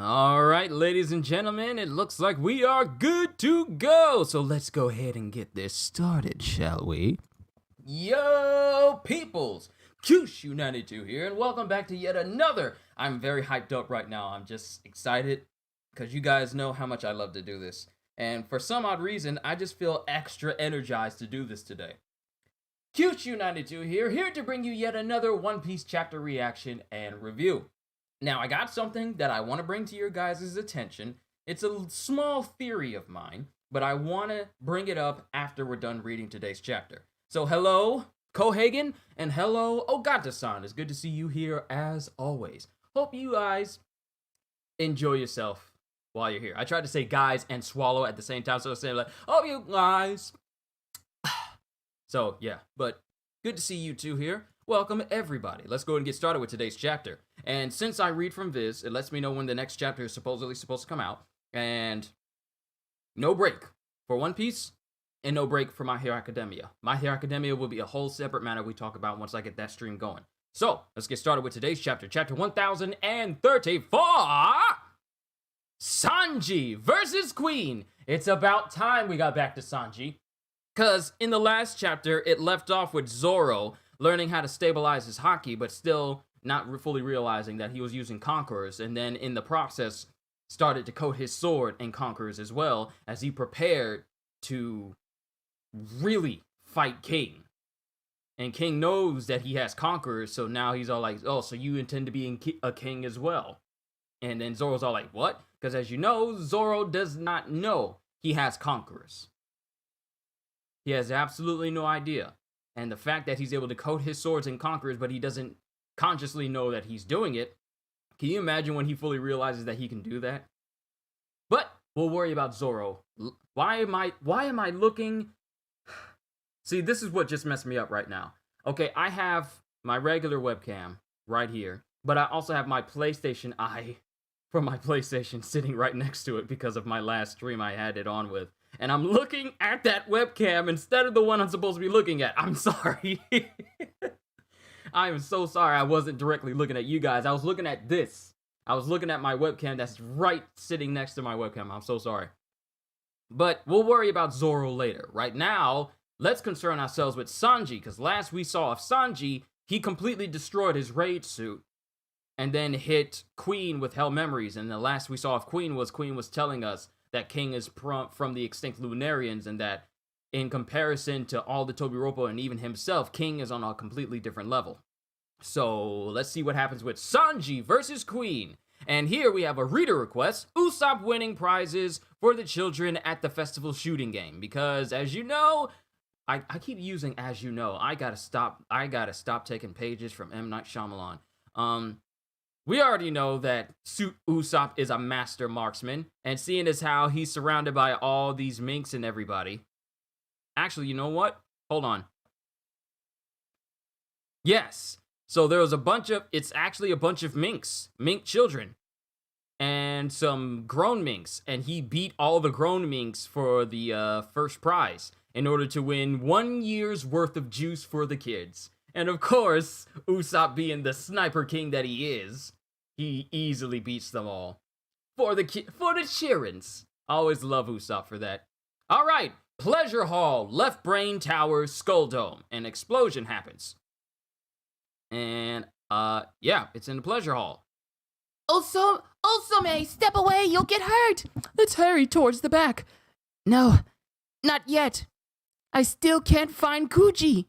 All right, ladies and gentlemen, it looks like we are good to go. So let's go ahead and get this started, shall we? Yo, peoples! Kyushu92 here, and welcome back to yet another. I'm very hyped up right now. I'm just excited because you guys know how much I love to do this. And for some odd reason, I just feel extra energized to do this today. Kyushu92 here to bring you yet another One Piece chapter reaction and review. Now, I got something that I want to bring to your guys' attention. It's a small theory of mine, but I want to bring it up after we're done reading today's chapter. So, hello, Kohagen, and hello, Ogata-san. It's good to see you here as always. Hope you guys enjoy yourself while you're here. I tried to say guys and swallow at the same time, so I was saying like, oh, you guys. So, yeah, but good to see you two here. Welcome, everybody. Let's go ahead and get started with today's chapter. And since I read from Viz, it lets me know when the next chapter is supposedly supposed to come out. And no break for One Piece, and no break for My Hero Academia. My Hero Academia will be a whole separate matter we talk about once I get that stream going. So, let's get started with today's chapter. Chapter 1034! Sanji versus Queen! It's about time we got back to Sanji. Because in the last chapter, it left off with Zoro learning how to stabilize his haki, but still not fully realizing that he was using conquerors, and then in the process started to coat his sword in conquerors as well, as he prepared to really fight King. And King knows that he has conquerors, so now he's all like, oh, so you intend to be a king as well? And then Zoro's all like, what? Because as you know, Zoro does not know he has conquerors. He has absolutely no idea. And the fact that he's able to coat his swords in conquerors, but he doesn't consciously know that he's doing it, can you imagine when he fully realizes that he can do that? But we'll worry about Zoro. Why am I looking? See, this is what just messed me up right now. Okay, I have my regular webcam right here, but I also have my PlayStation Eye from my PlayStation sitting right next to it because of my last stream I had it on with. And I'm looking at that webcam instead of the one I'm supposed to be looking at. I'm sorry. I am so sorry I wasn't directly looking at you guys. I was looking at this. I was looking at my webcam that's right sitting next to my webcam. I'm so sorry. But we'll worry about Zoro later. Right now, let's concern ourselves with Sanji, because last we saw of Sanji, he completely destroyed his raid suit and then hit Queen with Hell Memories. And the last we saw of Queen was telling us that King is from the extinct Lunarians, and that in comparison to all the Tobiropo and even himself, King is on a completely different level. So let's see what happens with Sanji versus Queen. And here we have a reader request, Usopp winning prizes for the children at the festival shooting game. Because as you know, I keep using as you know. I gotta stop taking pages from M. Night Shyamalan. We already know that Usopp is a master marksman, and seeing as how he's surrounded by all these minks and everybody. Actually, you know what? Hold on. Yes. So there was it's actually a bunch of minks, mink children, and some grown minks, and he beat all the grown minks for the first prize in order to win 1 year's worth of juice for the kids. And of course, Usopp being the sniper king that he is, he easily beats them all. For the cheerins. Always love Usopp for that. Alright, Pleasure Hall, Left Brain Tower, Skull Dome. An explosion happens. And, yeah, it's in the Pleasure Hall. Osome, step away, you'll get hurt. Let's hurry towards the back. No, not yet. I still can't find Chuji,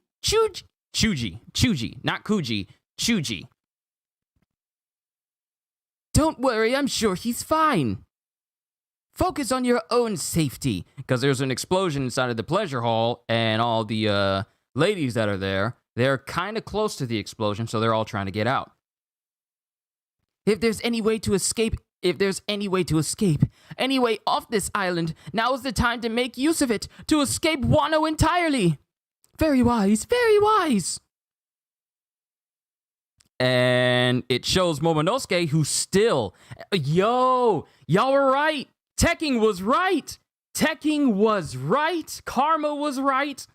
not Kuji, Chuji. Don't worry, I'm sure he's fine. Focus on your own safety. Because there's an explosion inside of the Pleasure Hall, and all the ladies that are there, they're kind of close to the explosion, so they're all trying to get out. If there's any way to escape, any way off this island, now is the time to make use of it, to escape Wano entirely. Very wise, very wise. And it shows Momonosuke, who's still... Yo! Y'all were right! Tekking was right! Karma was right!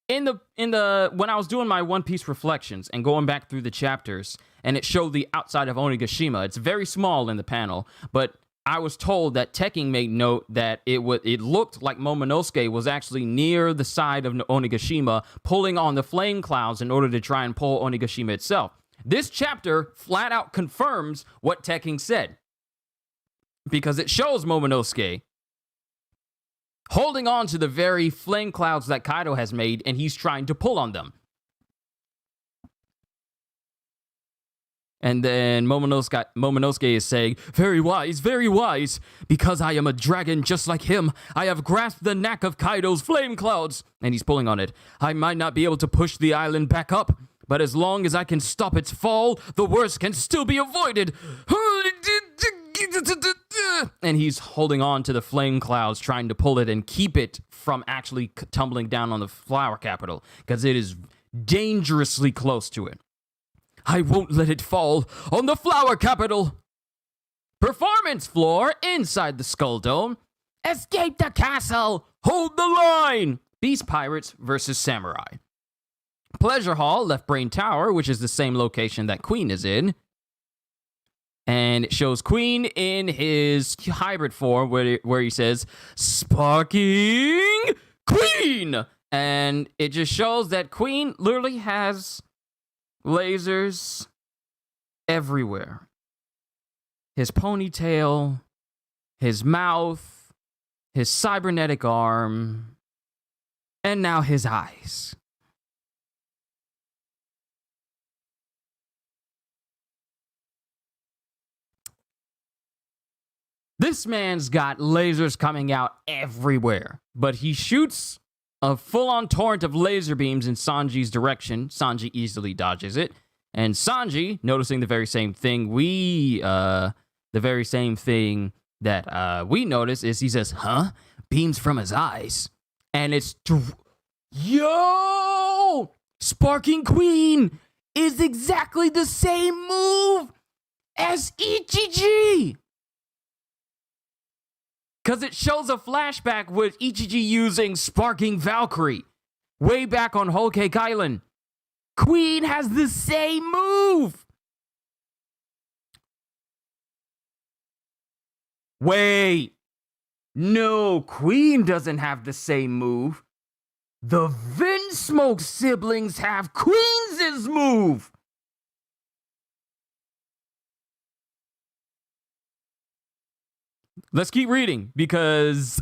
When I was doing my One Piece reflections and going back through the chapters, and it showed the outside of Onigashima. It's very small in the panel, but I was told that Tekking made note that it looked like Momonosuke was actually near the side of Onigashima, pulling on the flame clouds in order to try and pull Onigashima itself. This chapter flat out confirms what Tekking said, because it shows Momonosuke holding on to the very flame clouds that Kaido has made, and he's trying to pull on them. And then Momonosuke is saying, very wise, because I am a dragon just like him. I have grasped the knack of Kaido's flame clouds. And he's pulling on it. I might not be able to push the island back up, but as long as I can stop its fall, the worst can still be avoided. And he's holding on to the flame clouds, trying to pull it and keep it from actually tumbling down on the flower capital, because it is dangerously close to it. I won't let it fall on the flower capital. Performance floor inside the Skull Dome. Escape the castle. Hold the line. Beast Pirates versus Samurai. Pleasure Hall, Left Brain Tower, which is the same location that Queen is in. And it shows Queen in his hybrid form where he says, Sparking Queen! And it just shows that Queen literally has lasers everywhere. His ponytail, his mouth, his cybernetic arm, and now his eyes. This man's got lasers coming out everywhere, but he shoots a full-on torrent of laser beams in Sanji's direction. Sanji easily dodges it, and Sanji, noticing the very same thing that we notice, is he says, "Huh? Beams from his eyes," and it's yo, Sparking Queen is exactly the same move as Ichiji. Because it shows a flashback with Ichiji using Sparking Valkyrie way back on Whole Cake Island. Queen has the same move. Wait. No, Queen doesn't have the same move. The Vinsmoke siblings have Queen's move. Let's keep reading, because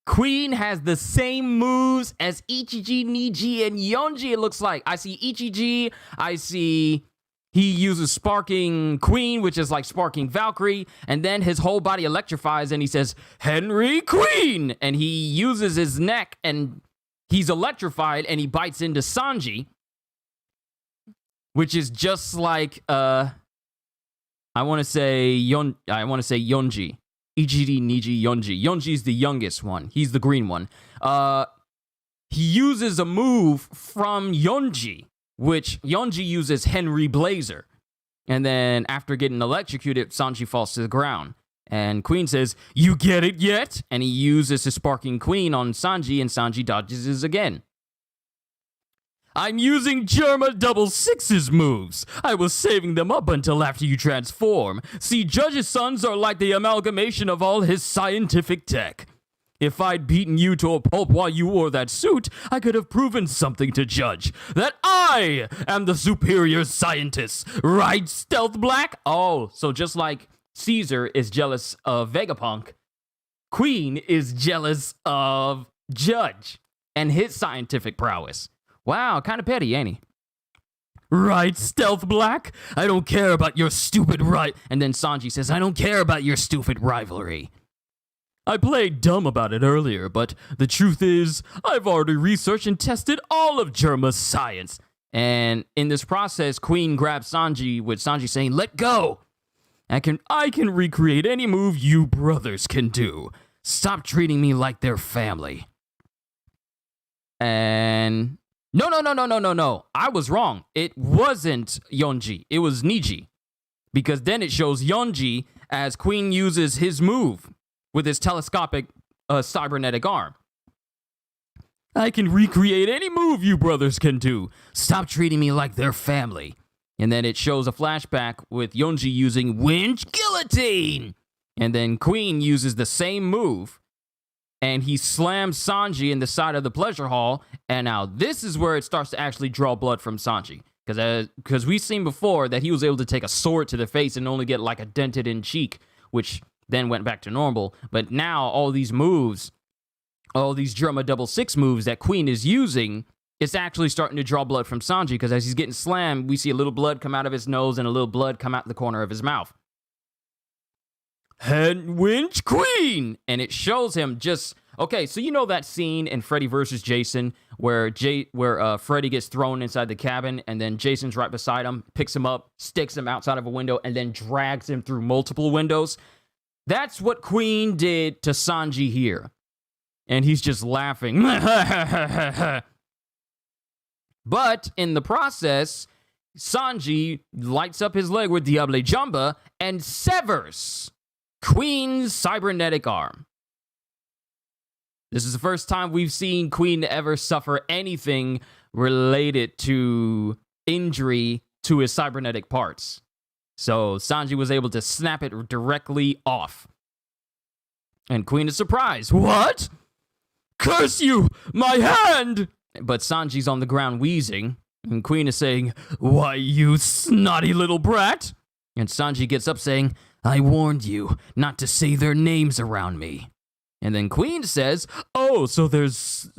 Queen has the same moves as Ichiji, Niji, and Yonji, it looks like. I see Ichiji, I see he uses Sparking Queen, which is like Sparking Valkyrie, and then his whole body electrifies, and he says, Henry Queen! And he uses his neck, and he's electrified, and he bites into Sanji, which is just like, I want to say Yonji. Ichiji, Niji, Yonji. Yonji's the youngest one. He's the green one. He uses a move from Yonji, which Yonji uses Henry Blazer. And then after getting electrocuted, Sanji falls to the ground. And Queen says, you get it yet? And he uses his Sparking Queen on Sanji, and Sanji dodges again. I'm using Germa Double Six's moves. I was saving them up until after you transform. See, Judge's sons are like the amalgamation of all his scientific tech. If I'd beaten you to a pulp while you wore that suit, I could have proven something to Judge. That I am the superior scientist. Right, Stealth Black? Oh, so just like Caesar is jealous of Vegapunk, Queen is jealous of Judge and his scientific prowess. Wow, kind of petty, ain't he? Right, Stealth Black? I don't care about your stupid And then Sanji says, I don't care about your stupid rivalry. I played dumb about it earlier, but the truth is, I've already researched and tested all of Germa's science. And in this process, Queen grabs Sanji, with Sanji saying, let go. I can recreate any move you brothers can do. Stop treating me like they're family. And no. I was wrong. It wasn't Yonji. It was Niji. Because then it shows Yonji as Queen uses his move with his telescopic cybernetic arm. I can recreate any move you brothers can do. Stop treating me like they're family. And then it shows a flashback with Yonji using winch guillotine. And then Queen uses the same move. And he slams Sanji in the side of the pleasure hall. And now this is where it starts to actually draw blood from Sanji. Because we've seen before that he was able to take a sword to the face and only get like a dented in cheek, which then went back to normal. But now all these moves, all these Germa 66 moves that Queen is using, it's actually starting to draw blood from Sanji, because as he's getting slammed, we see a little blood come out of his nose and a little blood come out the corner of his mouth. Head winch Queen! And it shows him just... Okay, so you know that scene in Freddy vs. Jason where Freddy gets thrown inside the cabin and then Jason's right beside him, picks him up, sticks him outside of a window, and then drags him through multiple windows? That's what Queen did to Sanji here. And he's just laughing. But in the process, Sanji lights up his leg with Diable Jamba and severs Queen's cybernetic arm. This is the first time we've seen Queen ever suffer anything related to injury to his cybernetic parts. So Sanji was able to snap it directly off. And Queen is surprised. What? Curse you, my hand! But Sanji's on the ground wheezing, and Queen is saying, why, you snotty little brat? And Sanji gets up saying, I warned you not to say their names around me. And then Queen says, oh, so there's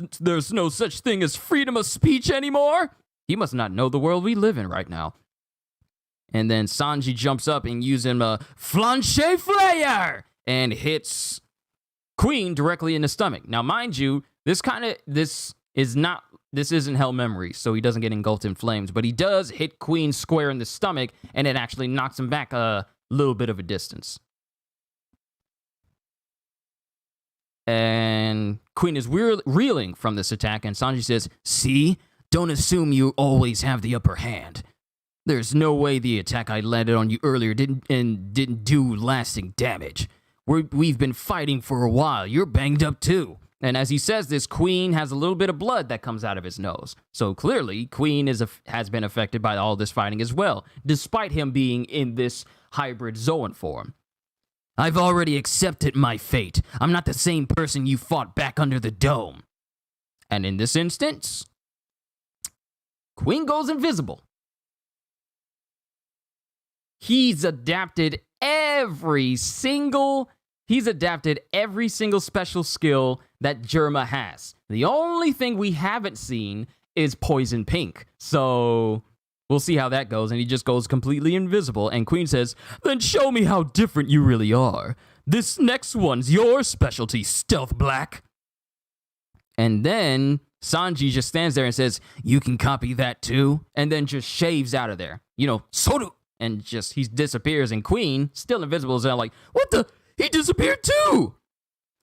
no such thing as freedom of speech anymore? He must not know the world we live in right now. And then Sanji jumps up and uses a flanche flare and hits Queen directly in the stomach. Now, mind you, this isn't Hell Memory, so he doesn't get engulfed in flames, but he does hit Queen square in the stomach, and it actually knocks him back a little bit of a distance. And Queen is reeling from this attack, and Sanji says, see? Don't assume you always have the upper hand. There's no way the attack I landed on you earlier didn't do lasting damage. We've been fighting for a while. You're banged up too. And as he says this, Queen has a little bit of blood that comes out of his nose. So clearly, Queen has been affected by all this fighting as well, despite him being in this hybrid Zoan form. I've already accepted my fate. I'm not the same person you fought back under the dome. And in this instance, Queen goes invisible. He's adapted every single special skill that Germa has. The only thing we haven't seen is Poison Pink. So we'll see how that goes. And he just goes completely invisible. And Queen says, then show me how different you really are. This next one's your specialty, Stealth Black. And then Sanji just stands there and says, you can copy that too. And then just shaves out of there. Soru. And just, he disappears. And Queen, still invisible, is like, what the? He disappeared too!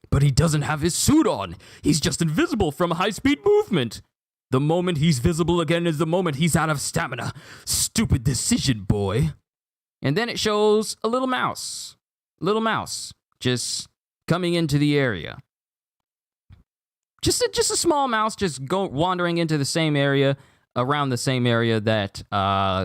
But he doesn't have his suit on. He's just invisible from high-speed movement. The moment he's visible again is the moment he's out of stamina. Stupid decision, boy. And then it shows a little mouse. Little mouse. Just coming into the area. Just a small mouse just wandering into the same area, around the same area that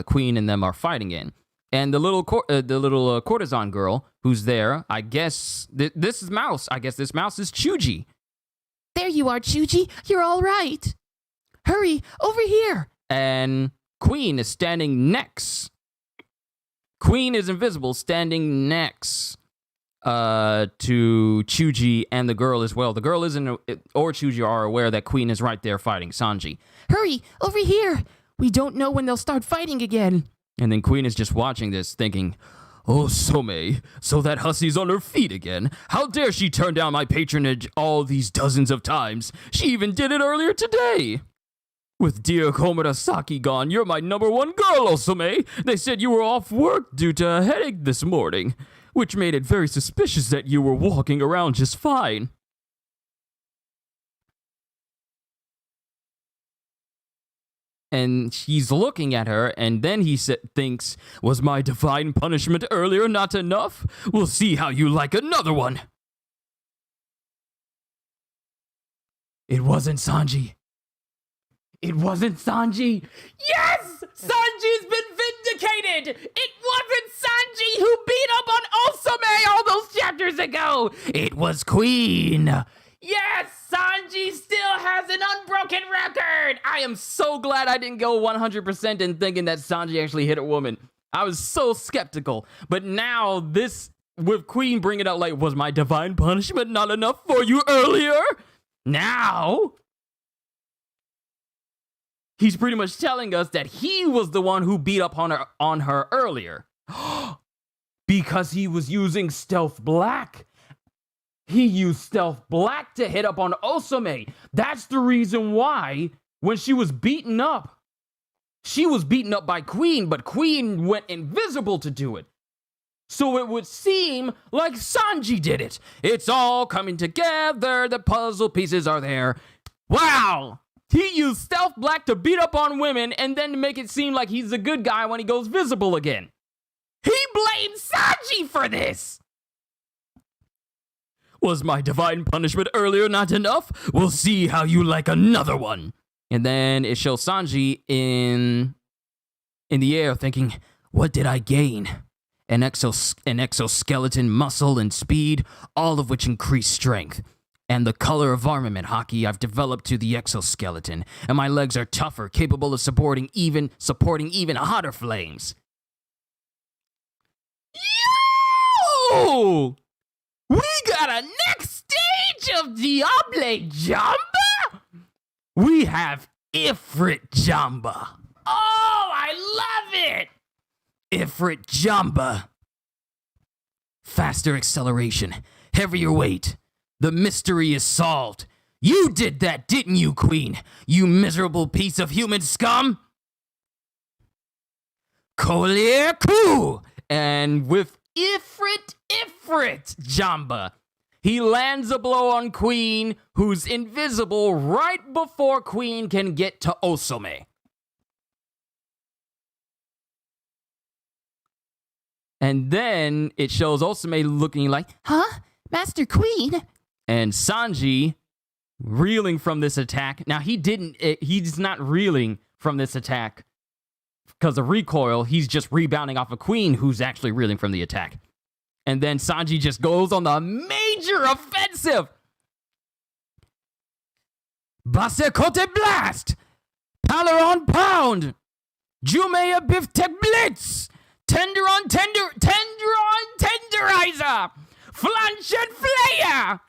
Queen and them are fighting in. And the little courtesan girl who's there, I guess this is Mouse. I guess this mouse is Chuji. There you are, Chuji. You're all right. Hurry, over here. And Queen is standing next. Queen is invisible, standing next to Chuji and the girl as well. The girl or Chuji are aware that Queen is right there fighting Sanji. Hurry, over here. We don't know when they'll start fighting again. And then Queen is just watching this, thinking, oh, Some, so that hussie's on her feet again. How dare she turn down my patronage all these dozens of times? She even did it earlier today. With dear Komurasaki gone, you're my number one girl, Osome. They said you were off work due to a headache this morning, which made it very suspicious that you were walking around just fine. And he's looking at her, and then he thinks, was my divine punishment earlier not enough? We'll see how you like another one. It wasn't Sanji. It wasn't Sanji. Yes! Sanji's been vindicated! It wasn't Sanji who beat up on Osame all those chapters ago! It was Queen! Yes! Sanji still has an unbroken record! I am so glad I didn't go 100% in thinking that Sanji actually hit a woman. I was so skeptical. But now this, with Queen bringing up like, was my divine punishment not enough for you earlier? Now... he's pretty much telling us that he was the one who beat up on her earlier. Because he was using Stealth Black. He used Stealth Black to hit up on Osame. That's the reason why, when she was beaten up by Queen, but Queen went invisible to do it. So it would seem like Sanji did it. It's all coming together. The puzzle pieces are there. Wow! He used Stealth Black to beat up on women and then to make it seem like he's a good guy when he goes visible again. He blamed Sanji for this! Was my divine punishment earlier not enough? We'll see how you like another one. And then it shows Sanji in the air thinking, what did I gain? An exoskeleton, muscle, and speed, all of which increase strength. And the color of armament hockey I've developed to the exoskeleton, and my legs are tougher, capable of supporting even hotter flames. Yo! We got a next stage of Diable Jamba? We have Ifrit Jamba. Oh, I love it! Ifrit Jamba. Faster acceleration, heavier weight. The mystery is solved. You did that, didn't you, Queen? You miserable piece of human scum? Collier coup! And with Ifrit Jamba, he lands a blow on Queen, who's invisible right before Queen can get to Osame. And then it shows Osame looking like, Huh? Master Queen? And Sanji reeling from this attack. Now, he's not reeling from this attack because of recoil. He's just rebounding off of Queen, who's actually reeling from the attack. And then Sanji just goes on the major offensive. Basse Kote Blast! Pallor on Pound! Jumea Biftek Blitz! Tender on Tenderizer! Flanch and Flayer!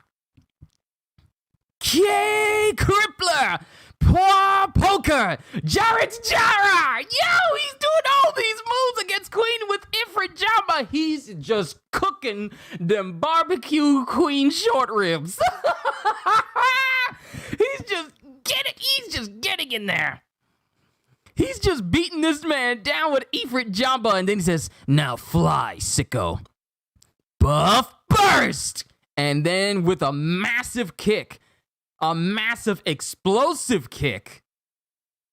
K Crippler! Poor Poker! Jarrett's Jara! Yo, he's doing all these moves against Queen with Ifrit Jamba. He's just cooking them barbecue Queen short ribs. He's just getting in there. He's just beating this man down with Ifrit Jamba, and then he says, now fly, sicko. Buff burst! And then with a massive kick, a massive explosive kick,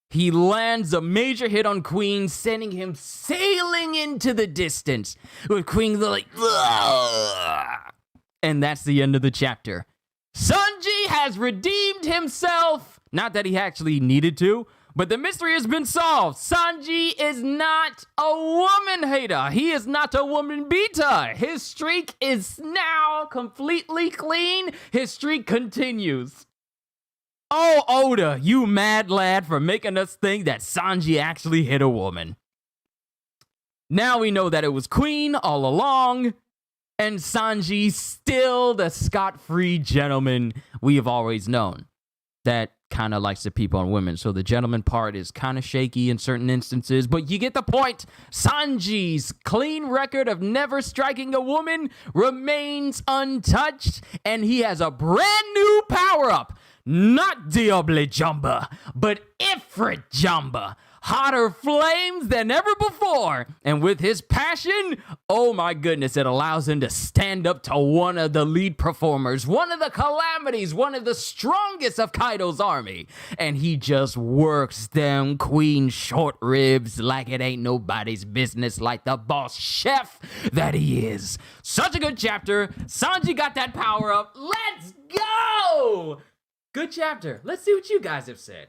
he lands a major hit on Queen, sending him sailing into the distance. With Queen like, ugh! And that's the end of the chapter. Sanji has redeemed himself. Not that he actually needed to, but the mystery has been solved. Sanji is not a woman hater. He is not a woman beater. His streak is now completely clean. His streak continues. Oh, Oda, you mad lad for making us think that Sanji actually hit a woman. Now we know that it was Queen all along, and Sanji still the scot-free gentleman we have always known. That kind of likes to peep on women, so the gentleman part is kind of shaky in certain instances, but you get the point. Sanji's clean record of never striking a woman remains untouched, and he has a brand new power-up. Not Diable Jamba, but Ifrit Jamba. Hotter flames than ever before. And with his passion, oh my goodness, it allows him to stand up to one of the lead performers, one of the calamities, one of the strongest of Kaido's army. And he just works them Queen short ribs like it ain't nobody's business, like the boss chef that he is. Such a good chapter. Sanji got that power up. Let's go! Good chapter. Let's see what you guys have said.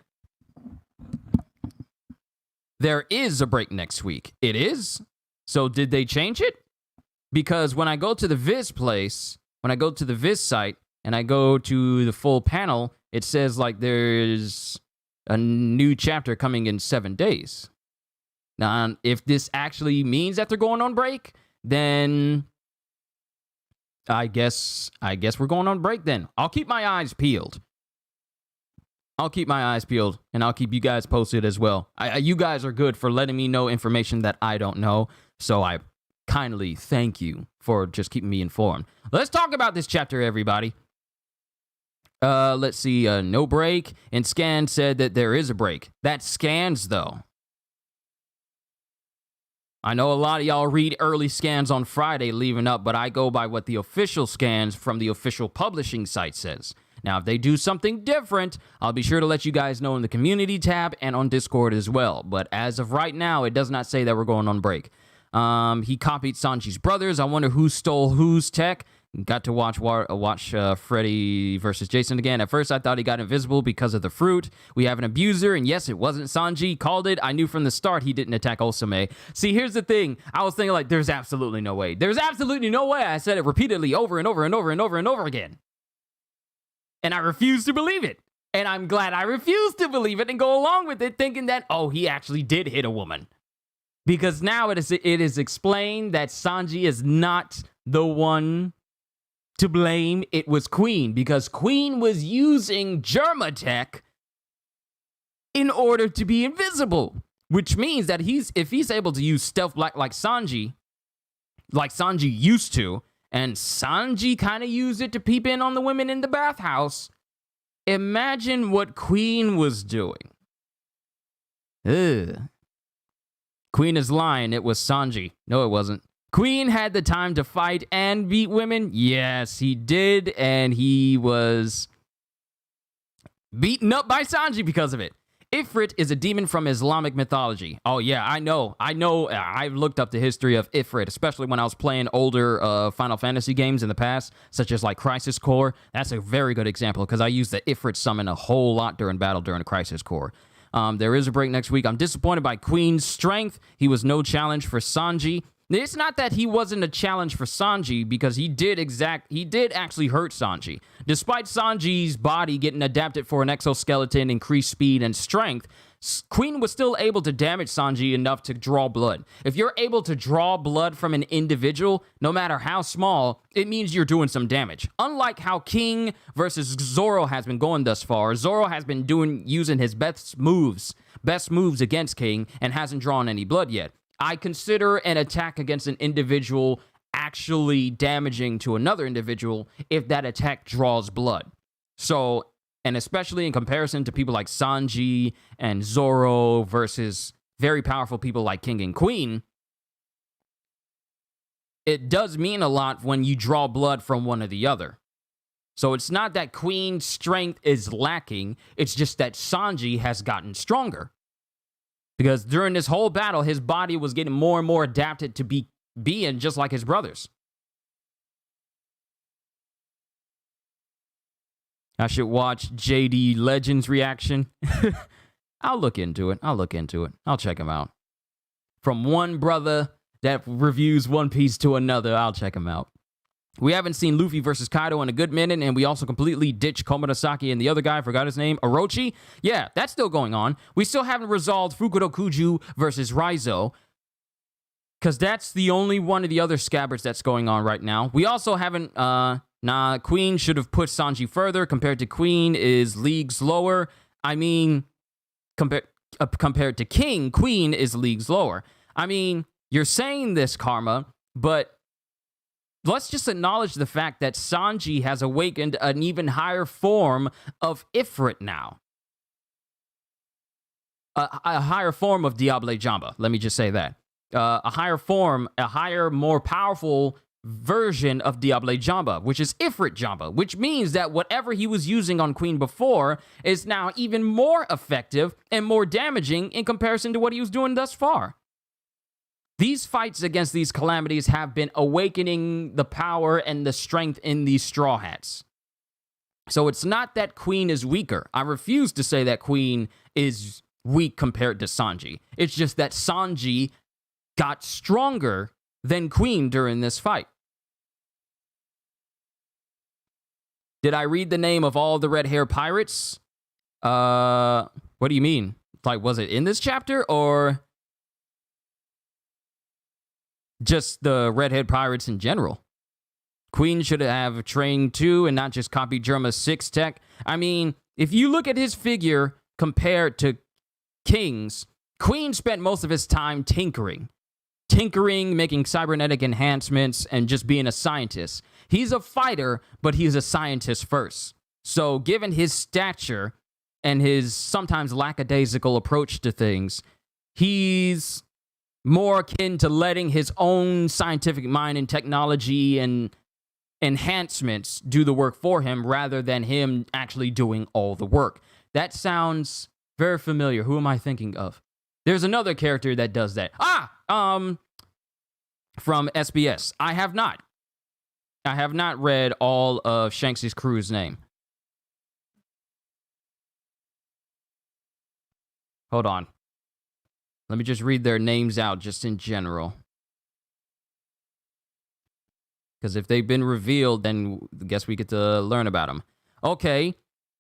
there is a break next week. It is? So did they change it? Because when I go to the Viz place, when I go to the Viz site, and I go to the full panel, it says like there's a new chapter coming in 7 days. Now, if this actually means that they're going on break, then I guess we're going on break then. I'll keep my eyes peeled. And I'll keep you guys posted as well. You guys are good for letting me know information that I don't know, so I kindly thank you for just keeping me informed. Let's talk about this chapter, everybody. Let's see, no break, and Scan said that there is a break. That's Scans, though. I know a lot of y'all read early scans on Friday leaving up, but I go by what the official scans from the official publishing site says. Now, if they do something different, I'll be sure to let you guys know in the community tab and on Discord as well. But as of right now, it does not say that we're going on break. He copied Sanji's brothers. I wonder who stole whose tech. Got to watch Freddy versus Jason again. At first, I thought he got invisible because of the fruit. We have an abuser, and yes, it wasn't Sanji. Called it. I knew from the start he didn't attack Osame. See, here's the thing. I was thinking, like, there's absolutely no way. There's absolutely no way. I said it repeatedly over and over and over and over and over again. And I refuse to believe it. And I'm glad I refused to believe it and go along with it, thinking that, oh, he actually did hit a woman. Because now it is explained that Sanji is not the one to blame. It was Queen, because Queen was using Germatech in order to be invisible, which means that if he's able to use stealth like Sanji used to, and Sanji kind of used it to peep in on the women in the bathhouse, imagine what Queen was doing. Ugh. Queen is lying. It was Sanji. No, it wasn't. Queen had the time to fight and beat women. Yes, he did, and he was beaten up by Sanji because of it. Ifrit is a demon from Islamic mythology. Oh, yeah, I know. I've looked up the history of Ifrit, especially when I was playing older Final Fantasy games in the past, such as like Crisis Core. That's a very good example, because I used the Ifrit summon a whole lot during battle during Crisis Core. There is a break next week. I'm disappointed by Queen's strength. He was no challenge for Sanji. It's not that he wasn't a challenge for Sanji, because he did actually hurt Sanji. Despite Sanji's body getting adapted for an exoskeleton, increased speed, and strength, Queen was still able to damage Sanji enough to draw blood. If you're able to draw blood from an individual, no matter how small, it means you're doing some damage. Unlike how King versus Zoro has been going thus far, Zoro has been using his best moves against King and hasn't drawn any blood yet. I consider an attack against an individual actually damaging to another individual if that attack draws blood. So, and especially in comparison to people like Sanji and Zoro versus very powerful people like King and Queen, it does mean a lot when you draw blood from one or the other. So it's not that Queen's strength is lacking, it's just that Sanji has gotten stronger. Because during this whole battle, his body was getting more and more adapted to being just like his brothers. I should watch JD Legends reaction. I'll look into it. I'll check him out. From one brother that reviews One Piece to another, I'll check him out. We haven't seen Luffy versus Kaido in a good minute, and we also completely ditched Komurasaki and the other guy, forgot his name, Orochi. Yeah, that's still going on. We still haven't resolved Fukurokuju versus Raizo, because that's the only one of the other scabbards that's going on right now. We also haven't, Queen should have pushed Sanji further. Compared to Queen is leagues lower. I mean, compared to King, Queen is leagues lower. I mean, you're saying this, Karma, but let's just acknowledge the fact that Sanji has awakened an even higher form of Ifrit now. A higher form of Diable Jamba. Let me just say that. A higher, more powerful version of Diable Jamba, which is Ifrit Jamba, which means that whatever he was using on Queen before is now even more effective and more damaging in comparison to what he was doing thus far. These fights against these calamities have been awakening the power and the strength in these Straw Hats. So it's not that Queen is weaker. I refuse to say that Queen is weak compared to Sanji. It's just that Sanji got stronger than Queen during this fight. Did I read the name of all the red hair pirates? What do you mean? Like, was it in this chapter or just the redhead pirates in general? Queen should have trained too and not just copied Germa's 6 tech. I mean, if you look at his figure compared to King's, Queen spent most of his time tinkering, making cybernetic enhancements, and just being a scientist. He's a fighter, but he's a scientist first. So given his stature and his sometimes lackadaisical approach to things, he's more akin to letting his own scientific mind and technology and enhancements do the work for him rather than him actually doing all the work. That sounds very familiar. Who am I thinking of? There's another character that does that. From SBS. I have not read all of Shanks' crew's name. Hold on. Let me just read their names out just in general. Because if they've been revealed, then I guess we get to learn about them. Okay,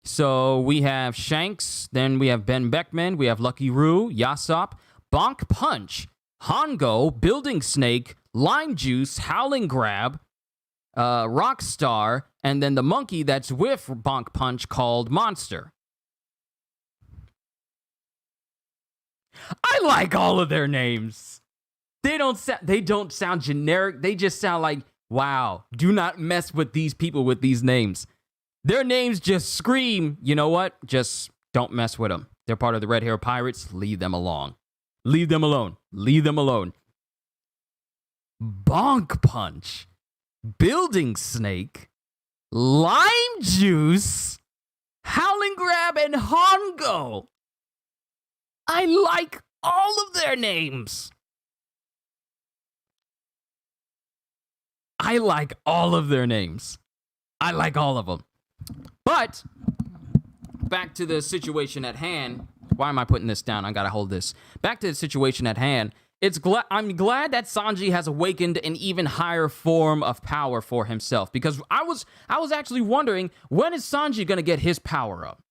so we have Shanks, then we have Ben Beckman, we have Lucky Roo, Yasop, Bonk Punch, Hongo, Building Snake, Lime Juice, Howling Grab, Rockstar, and then the monkey that's with Bonk Punch called Monster. I like all of their names. They don't sound generic. They just sound like, wow, do not mess with these people with these names. Their names just scream, you know what? Just don't mess with them. They're part of the Red Hair Pirates. Leave them alone. Leave them alone. Leave them alone. Bonk Punch, Building Snake, Lime Juice, Howling Grab, and Hongo. I like all of their names. I like all of their names. I like all of them. But back to the situation at hand. Why am I putting this down? I gotta hold this. Back to the situation at hand. I'm glad that Sanji has awakened an even higher form of power for himself, because I was actually wondering, when is Sanji gonna get his power up?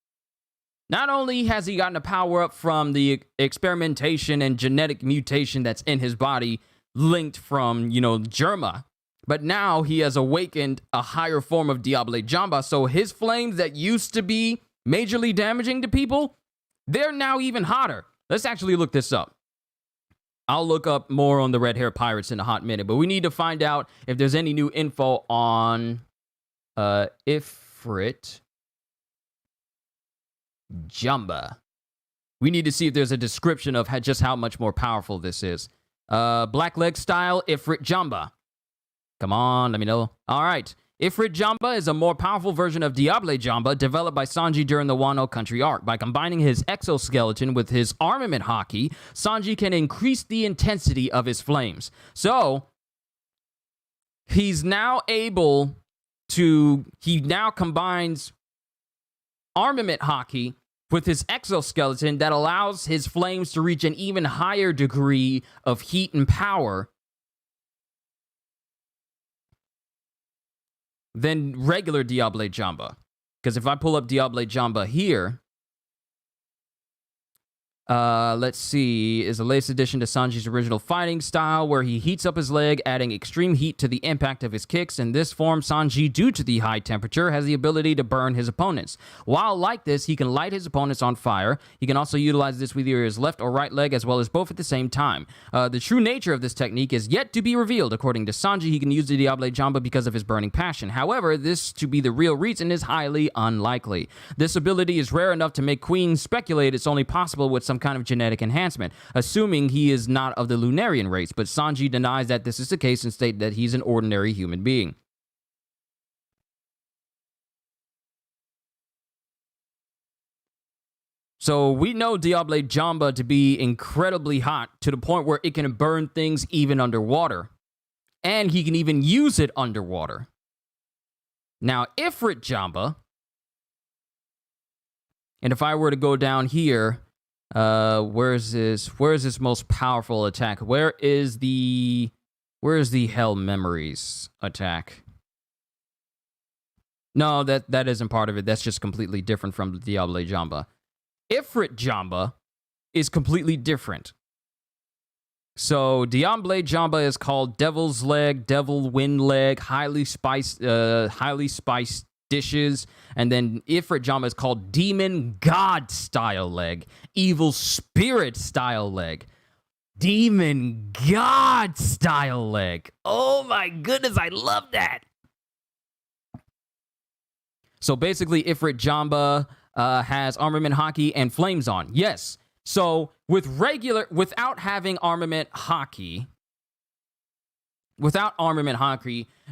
Not only has he gotten a power up from the experimentation and genetic mutation that's in his body linked from, Germa, but now he has awakened a higher form of Diable Jamba, so his flames that used to be majorly damaging to people, they're now even hotter. Let's actually look this up. I'll look up more on the Red Hair Pirates in a hot minute, but we need to find out if there's any new info on Ifrit Jamba. We need to see if there's a description of just how much more powerful this is. Blackleg style Ifrit Jamba. Come on, let me know. All right. Ifrit Jamba is a more powerful version of Diable Jamba developed by Sanji during the Wano Country arc. By combining his exoskeleton with his armament haki, Sanji can increase the intensity of his flames. So, he's now able to... He now combines armament haki with his exoskeleton that allows his flames to reach an even higher degree of heat and power than regular Diable Jamba. Because if I pull up Diable Jamba here, let's see, is the latest addition to Sanji's original fighting style, where he heats up his leg, adding extreme heat to the impact of his kicks. In this form, Sanji, due to the high temperature, has the ability to burn his opponents. While like this, he can light his opponents on fire. He can also utilize this with either his left or right leg, as well as both at the same time. The true nature of this technique is yet to be revealed. According to Sanji, he can use the Diable Jamba because of his burning passion. However, this to be the real reason is highly unlikely. This ability is rare enough to make Queen speculate it's only possible with some kind of genetic enhancement, assuming he is not of the Lunarian race, but Sanji denies that this is the case and states that he's an ordinary human being. So we know Diable Jamba to be incredibly hot, to the point where it can burn things even underwater. And he can even use it underwater. Now, Ifrit Jamba, and if I were to go down here, Where is this most powerful attack? Where is the Hell Memories attack? No, that isn't part of it. That's just completely different from the Diable Jamba. Ifrit Jamba is completely different. So Diable Jamba is called Devil's Leg, Devil Wind Leg, highly spiced dishes, and then Ifrit Jamba is called Demon God Style Leg, Evil Spirit Style Leg, Demon God Style Leg. Oh my goodness, I love that. So basically, Ifrit Jamba has armament haki and flames on. Yes. So without having armament haki,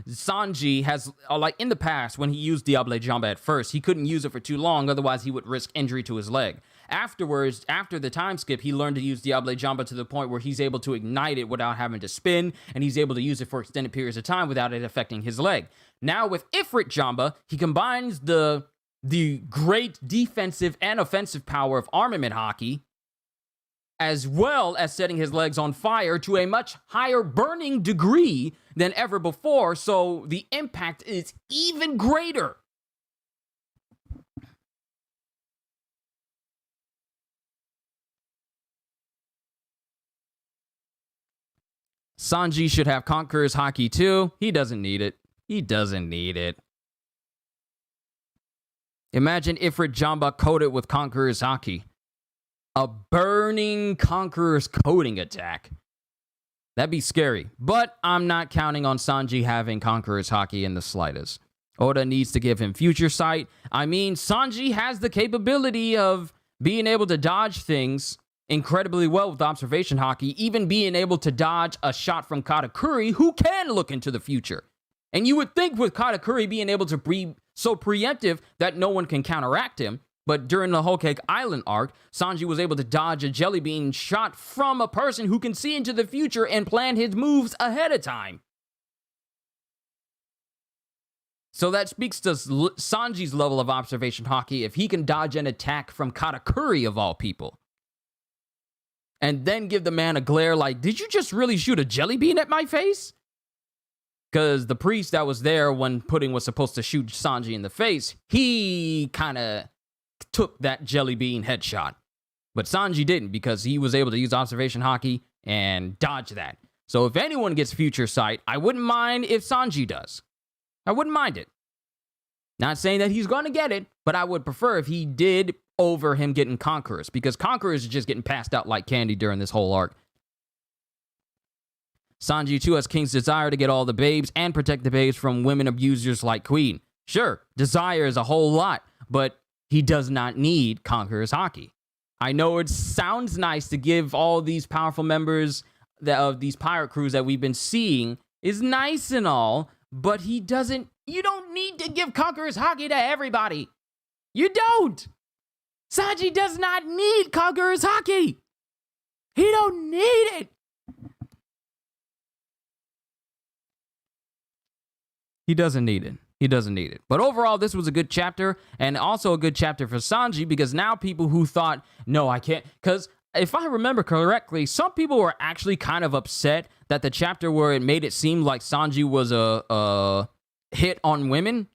Sanji has, like in the past, when he used Diable Jamba at first, he couldn't use it for too long, otherwise he would risk injury to his leg. Afterwards, after the time skip, he learned to use Diable Jamba to the point where he's able to ignite it without having to spin, and he's able to use it for extended periods of time without it affecting his leg. Now with Ifrit Jamba, he combines the great defensive and offensive power of armament haki, as well as setting his legs on fire to a much higher burning degree than ever before, so the impact is even greater. Sanji should have Conqueror's haki too. He doesn't need it. Imagine Ifrit Jamba coated with Conqueror's haki. A burning Conqueror's coating attack. That'd be scary. But I'm not counting on Sanji having Conqueror's haki in the slightest. Oda needs to give him future sight. I mean, Sanji has the capability of being able to dodge things incredibly well with observation haki, even being able to dodge a shot from Katakuri, who can look into the future. And you would think with Katakuri being able to be so preemptive that no one can counteract him, but during the Whole Cake Island arc, Sanji was able to dodge a jelly bean shot from a person who can see into the future and plan his moves ahead of time. So that speaks to Sanji's level of observation haki if he can dodge an attack from Katakuri of all people. And then give the man a glare like, did you just really shoot a jelly bean at my face? Because the priest that was there when Pudding was supposed to shoot Sanji in the face, he kind of took that jelly bean headshot. But Sanji didn't, because he was able to use observation haki and dodge that. So if anyone gets future sight, I wouldn't mind if Sanji does. I wouldn't mind it. Not saying that he's going to get it, but I would prefer if he did over him getting Conquerors, because Conquerors are just getting passed out like candy during this whole arc. Sanji too has King's desire to get all the babes and protect the babes from women abusers like Queen. Sure, desire is a whole lot, but he does not need Conqueror's haki. I know it sounds nice to give all these powerful members of these pirate crews that we've been seeing is nice and all, but you don't need to give Conqueror's haki to everybody. You don't. Sanji does not need Conqueror's haki. He don't need it. He doesn't need it. But overall, this was a good chapter, and also a good chapter for Sanji, because now people who thought, no, I can't, because if I remember correctly, some people were actually kind of upset that the chapter where it made it seem like Sanji was a hit on women,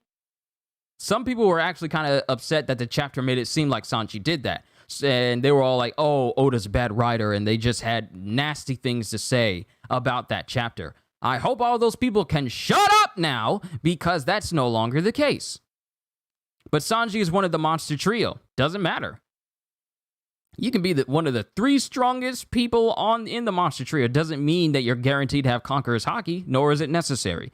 some people were actually kind of upset that the chapter made it seem like Sanji did that. And they were all like, oh, Oda's a bad writer, and they just had nasty things to say about that chapter. I hope all those people can shut up now, because that's no longer the case. But Sanji is one of the monster trio. Doesn't matter. You can be one of the 3 strongest people in the monster trio. Doesn't mean that you're guaranteed to have Conqueror's haki, nor is it necessary.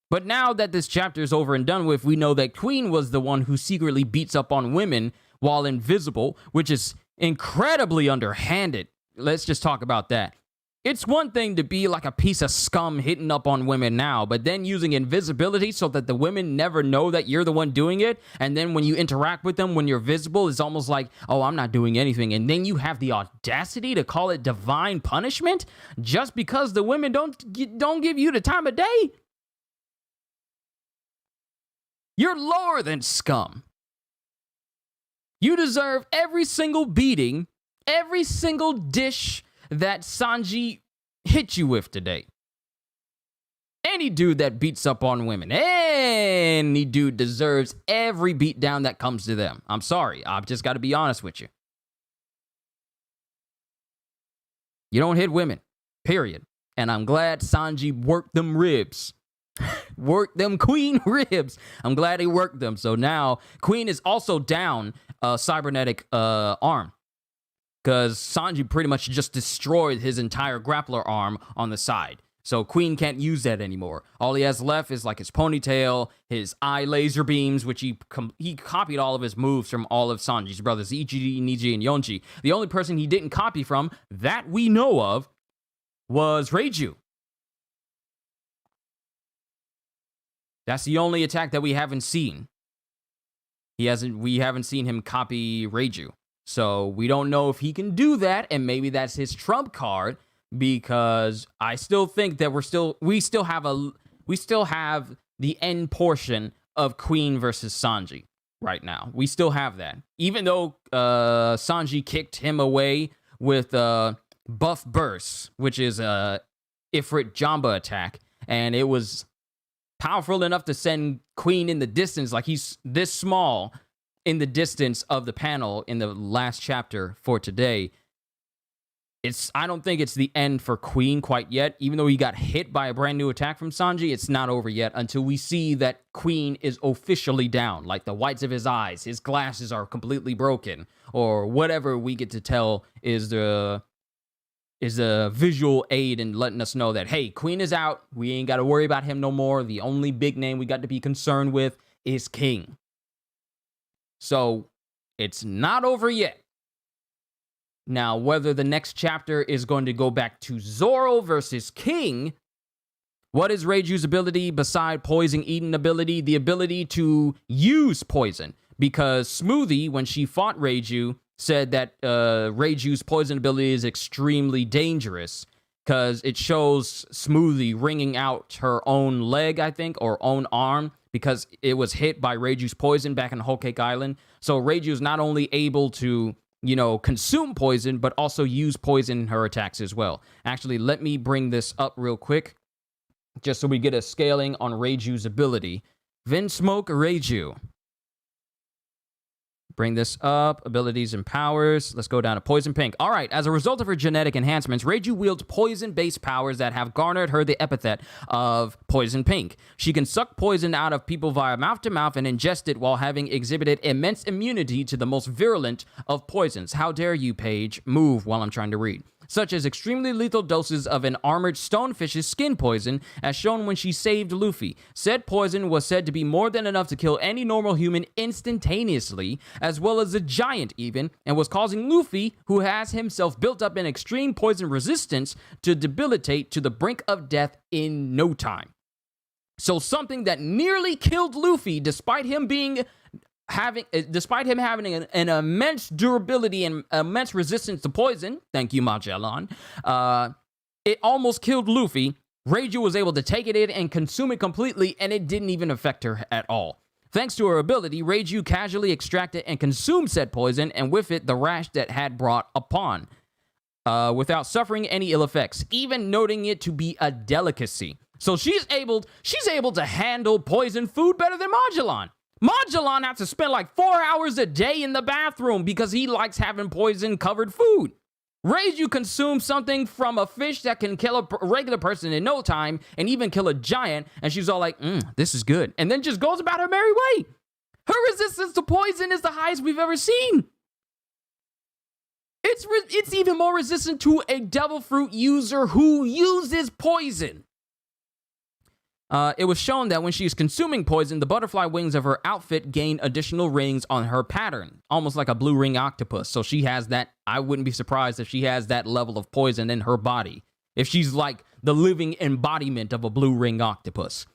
But now that this chapter is over and done with, we know that Queen was the one who secretly beats up on women while invisible, which is incredibly underhanded. Let's just talk about that. It's one thing to be like a piece of scum hitting up on women now, but then using invisibility so that the women never know that you're the one doing it, and then when you interact with them when you're visible, it's almost like, oh, I'm not doing anything, and then you have the audacity to call it divine punishment just because the women don't give you the time of day? You're lower than scum. You deserve every single beating, every single dish that Sanji hit you with today. Any dude that beats up on women, any dude deserves every beatdown that comes to them. I'm sorry. I've just got to be honest with you. You don't hit women, period. And I'm glad Sanji worked them ribs. Worked them Queen ribs. I'm glad he worked them. So now Queen is also down a cybernetic arm. Because Sanji pretty much just destroyed his entire grappler arm on the side. So Queen can't use that anymore. All he has left is like his ponytail, his eye laser beams, which he copied all of his moves from all of Sanji's brothers, Ichiji, Niji, and Yonji. The only person he didn't copy from, that we know of, was Reiju. That's the only attack that we haven't seen. We haven't seen him copy Reiju. So we don't know if he can do that, and maybe that's his trump card. Because I still think that we still have the end portion of Queen versus Sanji right now. We still have that. Even though Sanji kicked him away with Buff Burst, which is a Ifrit Jamba attack, and it was powerful enough to send Queen in the distance, like he's this small in the distance of the panel in the last chapter for today. I don't think it's the end for Queen quite yet. Even though he got hit by a brand new attack from Sanji, it's not over yet until we see that Queen is officially down. Like the whites of his eyes, his glasses are completely broken, or whatever we get to tell is a visual aid in letting us know that, hey, Queen is out. We ain't got to worry about him no more. The only big name we got to be concerned with is King. So it's not over yet. Now, whether the next chapter is going to go back to Zoro versus King, what is Reiju's ability beside poison eating ability? The ability to use poison. Because Smoothie, when she fought Reiju, said that Reiju's poison ability is extremely dangerous because it shows Smoothie wringing out her own leg, I think, or own arm, because it was hit by Reiju's poison back in Whole Cake Island. So Reiju's not only able to consume poison, but also use poison in her attacks as well. Actually, let me bring this up real quick, just so we get a scaling on Reiju's ability. Vinsmoke Reiju. Bring this up. Abilities and powers. Let's go down to Poison Pink. All right. As a result of her genetic enhancements, Reiju wields poison-based powers that have garnered her the epithet of Poison Pink. She can suck poison out of people via mouth-to-mouth and ingest it while having exhibited immense immunity to the most virulent of poisons. How dare you, Paige, move while I'm trying to read. Such as extremely lethal doses of an armored stonefish's skin poison, as shown when she saved Luffy. Said poison was said to be more than enough to kill any normal human instantaneously, as well as a giant even, and was causing Luffy, who has himself built up an extreme poison resistance, to debilitate to the brink of death in no time. So something that nearly killed Luffy, despite him having an immense durability and immense resistance to poison, thank you, Magellan, it almost killed Luffy. Reiju was able to take it in and consume it completely, and it didn't even affect her at all. Thanks to her ability, Reiju casually extracted and consumed said poison, and with it, the rash that had brought upon, without suffering any ill effects, even noting it to be a delicacy. So she's able to handle poison food better than Magellan. Magellan has to spend like 4 hours a day in the bathroom because he likes having poison-covered food. Reiju consumes something from a fish that can kill a regular person in no time and even kill a giant, and she's all like, this is good, and then just goes about her merry way. Her resistance to poison is the highest we've ever seen. It's even more resistant to a devil fruit user who uses poison. It was shown that when she's consuming poison, the butterfly wings of her outfit gain additional rings on her pattern, almost like a blue ring octopus. So she has that. I wouldn't be surprised if she has that level of poison in her body. If she's like the living embodiment of a blue ring octopus.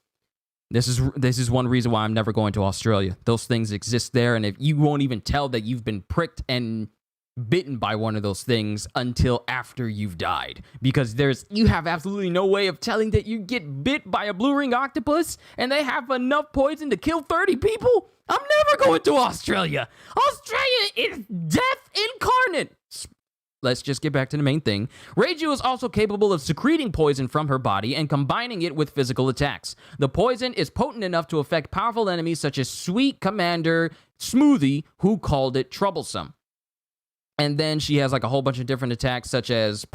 This is one reason why I'm never going to Australia. Those things exist there, and if you won't even tell that you've been pricked and bitten by one of those things until after you've died, because you have absolutely no way of telling that you get bit by a blue ring octopus and they have enough poison to kill 30 people. I'm never going to Australia. Australia is death incarnate. let's just get back to the main thing. Reiju is also capable of secreting poison from her body and combining it with physical attacks. The poison is potent enough to affect powerful enemies such as Sweet Commander Smoothie, who called it troublesome. And then she has like a whole bunch of different attacks, such as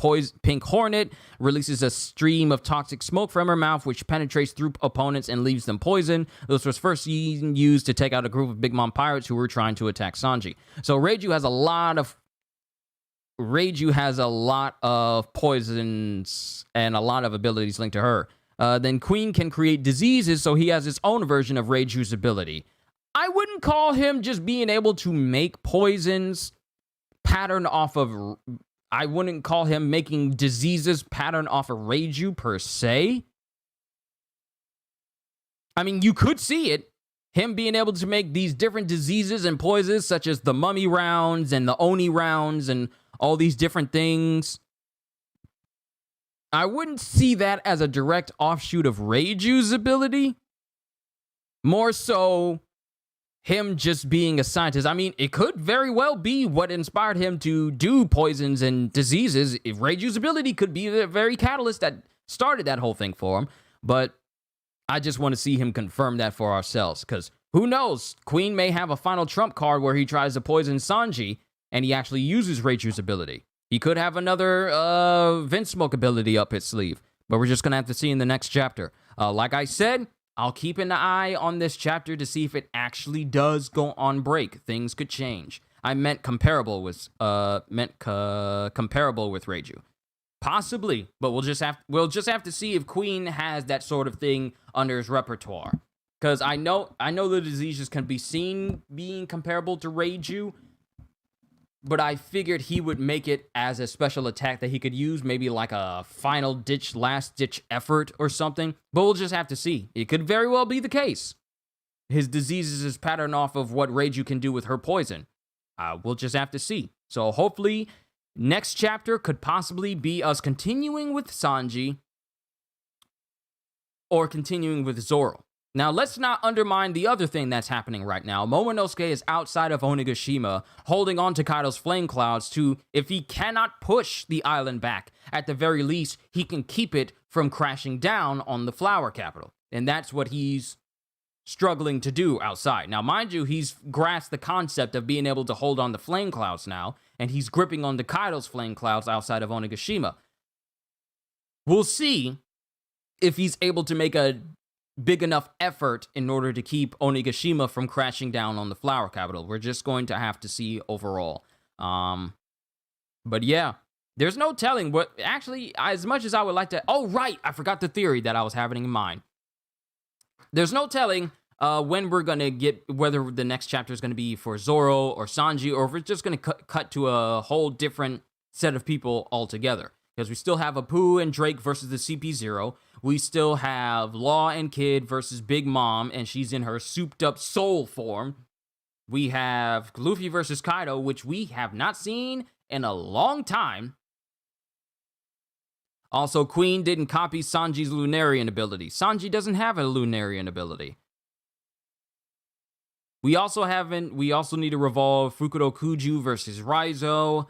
Pink Hornet, releases a stream of toxic smoke from her mouth, which penetrates through opponents and leaves them poisoned. This was first used to take out a group of Big Mom pirates who were trying to attack Sanji. So Reiju has a lot of poisons and a lot of abilities linked to her. Then Queen can create diseases, so he has his own version of Reiju's ability. I wouldn't call him just being able to make poisons pattern off of, I wouldn't call him making diseases pattern off of Reiju per se. I mean, you could see it, him being able to make these different diseases and poisons, such as the mummy rounds and the oni rounds and all these different things. I wouldn't see that as a direct offshoot of Reiju's ability. More so him just being a scientist. I mean, it could very well be what inspired him to do poisons and diseases. If Reiju's ability could be the very catalyst that started that whole thing for him. But I just want to see him confirm that for ourselves. Because who knows? Queen may have a final trump card where he tries to poison Sanji and he actually uses Reiju's ability. He could have another Vinsmoke ability up his sleeve. But we're just going to have to see in the next chapter. Like I said, I'll keep an eye on this chapter to see if it actually does go on break. Things could change. I meant comparable with Reiju. Possibly, but we'll just have to see if Queen has that sort of thing under his repertoire. Because I know the diseases can be seen being comparable to Reiju, but I figured he would make it as a special attack that he could use, maybe like a last-ditch effort or something. But we'll just have to see. It could very well be the case. His diseases is patterned off of what Reiju can do with her poison. We'll just have to see. So hopefully, next chapter could possibly be us continuing with Sanji or continuing with Zoro. Now, let's not undermine the other thing that's happening right now. Momonosuke is outside of Onigashima, holding on to Kaido's flame clouds to, if he cannot push the island back, at the very least, he can keep it from crashing down on the flower capital. And that's what he's struggling to do outside. Now, mind you, he's grasped the concept of being able to hold on the flame clouds now, and he's gripping on to Kaido's flame clouds outside of Onigashima. We'll see if he's able to make a big enough effort in order to keep Onigashima from crashing down on the flower capital. We're just going to have to see overall. But yeah, there's no telling what, actually, as much as I would like to, oh right, I forgot the theory that I was having in mind. There's no telling when we're going to get, whether the next chapter is going to be for Zoro or Sanji, or if it's just going to cut to a whole different set of people altogether. Because we still have Apu and Drake versus the CP0. We still have Law and Kid versus Big Mom, and she's in her souped-up soul form. We have Luffy versus Kaido, which we have not seen in a long time. Also, Queen didn't copy Sanji's Lunarian ability. Sanji doesn't have a Lunarian ability. We also need to revolve Fukudo Kuju versus Raizo.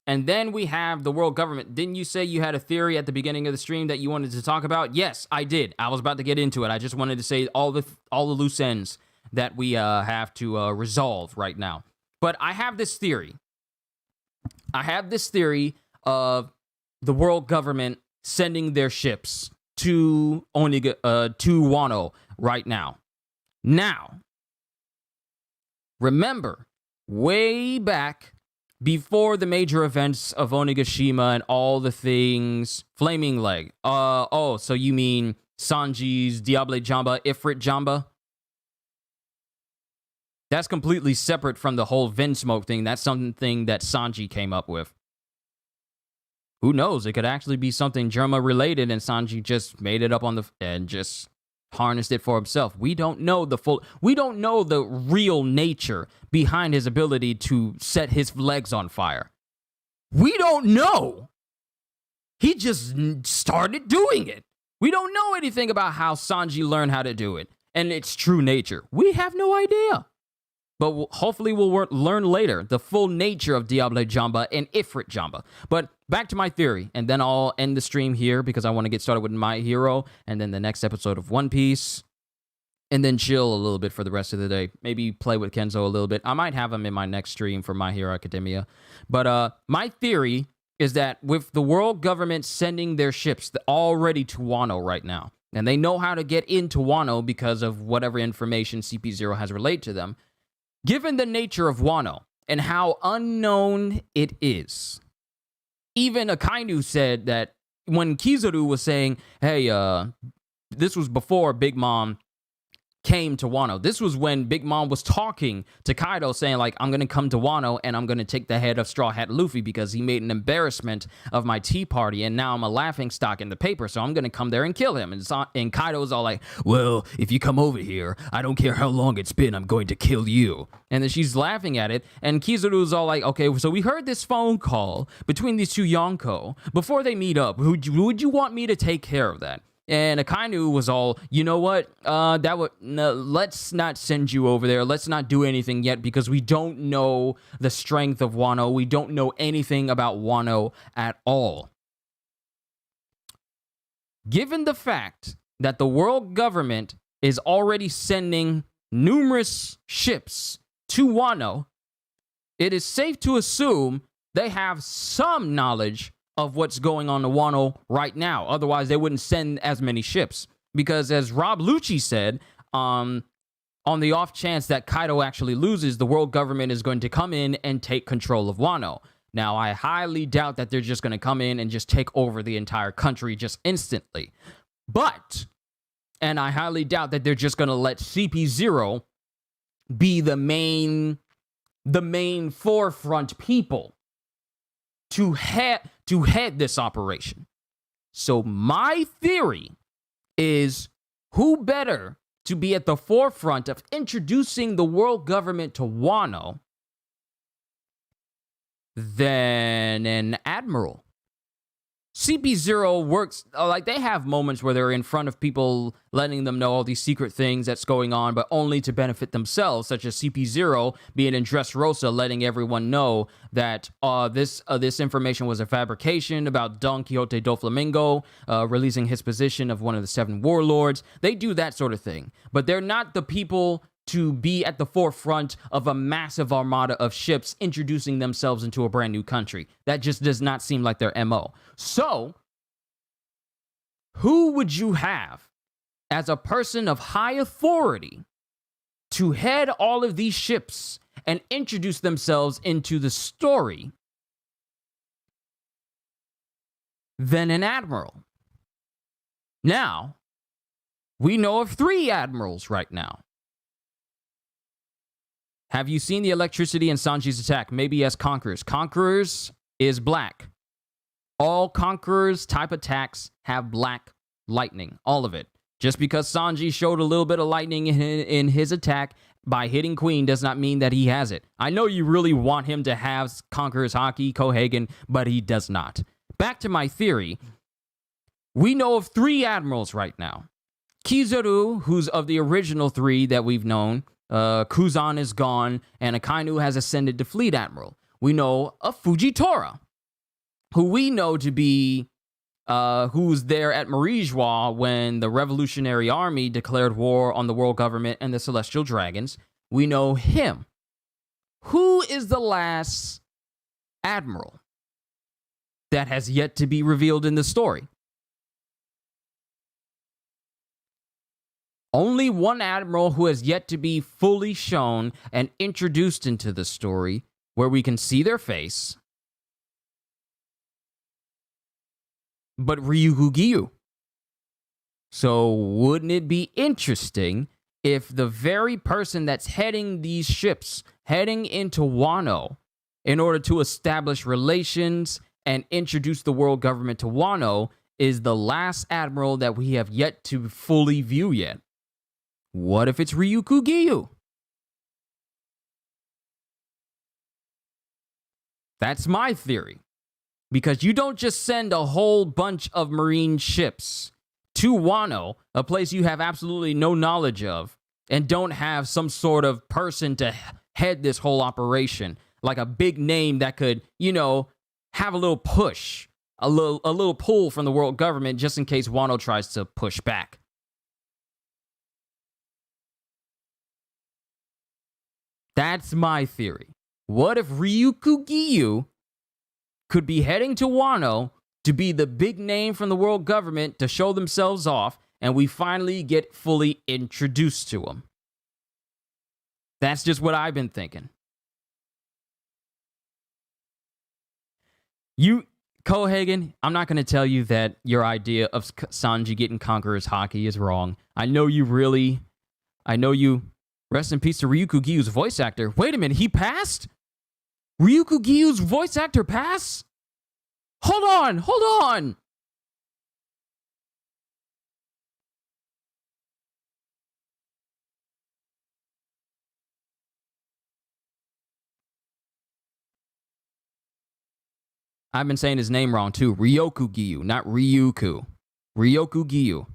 And then we have the world government. Didn't you say you had a theory at the beginning of the stream that you wanted to talk about? Yes, I did. I was about to get into it. I just wanted to say all the loose ends that we have to resolve right now. But I have this theory. I have this theory of the world government sending their ships to Wano right now. Now, remember, way back before the major events of Onigashima and all the things, Flaming Leg. So you mean Sanji's Diable Jamba, Ifrit Jamba? That's completely separate from the whole Vinsmoke thing. That's something that Sanji came up with. Who knows? It could actually be something Germa related, and Sanji just made it up and just harnessed it for himself. We don't know the real nature behind his ability to set his legs on fire. We don't know. He just started doing it. We don't know anything about how Sanji learned how to do it and its true nature. We have no idea. but hopefully we'll learn later the full nature of Diable Jamba and Ifrit Jamba. But back to my theory, and then I'll end the stream here because I want to get started with My Hero and then the next episode of One Piece, and then chill a little bit for the rest of the day. Maybe play with Kenzo a little bit. I might have him in my next stream for My Hero Academia. But my theory is that with the world government sending their ships already to Wano right now, and they know how to get into Wano because of whatever information CP0 has relayed to them, given the nature of Wano and how unknown it is, even Akainu said that when Kizaru was saying, hey, this was before Big Mom came to Wano. This was when Big Mom was talking to Kaido saying, like, I'm going to come to Wano and I'm going to take the head of Straw Hat Luffy because he made an embarrassment of my tea party and now I'm a laughing stock in the paper, so I'm going to come there and kill him. And Kaido's all like, well, if you come over here, I don't care how long it's been, I'm going to kill you. And then she's laughing at it, and Kizaru's all like, okay, so we heard this phone call between these two Yonko. Before they meet up, would you want me to take care of that? And Akainu was all, you know what, let's not send you over there. Let's not do anything yet because we don't know the strength of Wano. We don't know anything about Wano at all. Given the fact that the world government is already sending numerous ships to Wano, it is safe to assume they have some knowledge of what's going on in Wano right now. Otherwise, they wouldn't send as many ships. Because as Rob Lucci said, on the off chance that Kaido actually loses, the world government is going to come in and take control of Wano. Now, I highly doubt that they're just going to come in and just take over the entire country just instantly. And I highly doubt that they're just going to let CP0 be the main forefront people to head this operation. So my theory is, who better to be at the forefront of introducing the world government to Wano than an admiral? CP0 works, like, they have moments where they're in front of people letting them know all these secret things that's going on, but only to benefit themselves, such as CP0 being in Dressrosa letting everyone know that this information was a fabrication about Don Quixote do Flamingo releasing his position of one of the 7 warlords. They do that sort of thing, but they're not the people to be at the forefront of a massive armada of ships introducing themselves into a brand new country. That just does not seem like their MO. So, who would you have as a person of high authority to head all of these ships and introduce themselves into the story than an admiral? Now, we know of 3 admirals right now. Have you seen the electricity in Sanji's attack? Maybe as Conquerors. Conquerors is black. All Conquerors type attacks have black lightning. All of it. Just because Sanji showed a little bit of lightning in his attack by hitting Queen does not mean that he has it. I know you really want him to have Conquerors Haki, Kohagen, but he does not. Back to my theory. We know of 3 admirals right now. Kizaru, who's of the original 3 that we've known. Kuzan is gone, and Akainu has ascended to Fleet Admiral. We know of Fujitora, who we know to be who's there at Marijois when the Revolutionary Army declared war on the world government and the Celestial Dragons. We know him. Who is the last admiral that has yet to be revealed in the story? Only one admiral who has yet to be fully shown and introduced into the story, where we can see their face, but Ryugu. So wouldn't it be interesting if the very person that's heading these ships, heading into Wano, in order to establish relations and introduce the world government to Wano, is the last admiral that we have yet to fully view yet? What if it's Ryugu? That's my theory. Because you don't just send a whole bunch of marine ships to Wano, a place you have absolutely no knowledge of, and don't have some sort of person to head this whole operation, like a big name that could, have a little push, a little pull from the world government just in case Wano tries to push back. That's my theory. What if Ryukyu Giyu could be heading to Wano to be the big name from the world government to show themselves off, and we finally get fully introduced to them? That's just what I've been thinking. Kohagen, I'm not going to tell you that your idea of Sanji getting Conqueror's Haki is wrong. I know you. Rest in peace to Ryukyu Giyu's voice actor. Wait a minute, he passed? Ryukyu Giyu's voice actor passed? Hold on. I've been saying his name wrong too. Ryoku Giyu, not Ryukyu. Ryoku Giyu.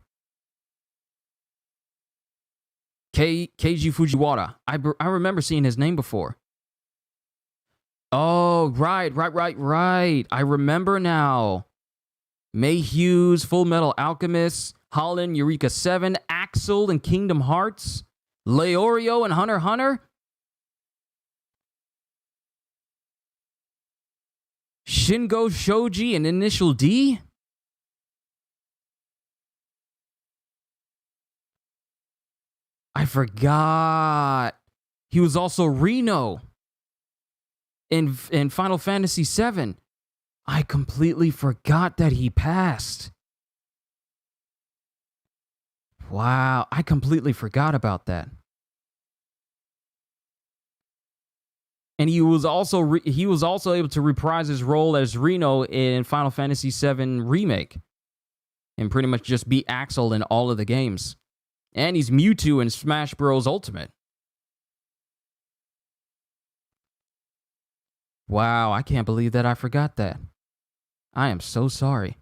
Keiji Fujiwara. I remember seeing his name before. Oh, right. I remember now. May Hughes, Full Metal Alchemist, Holland, Eureka 7, Axel in Kingdom Hearts, Leorio and Hunter x Hunter, Shingo Shoji and Initial D. I forgot. He was also Reno in Final Fantasy VII. I completely forgot that he passed. Wow, I completely forgot about that. And he was also able to reprise his role as Reno in Final Fantasy VII Remake, and pretty much just beat Axel in all of the games. And he's Mewtwo in Smash Bros. Ultimate. Wow, I can't believe that I forgot that. I am so sorry.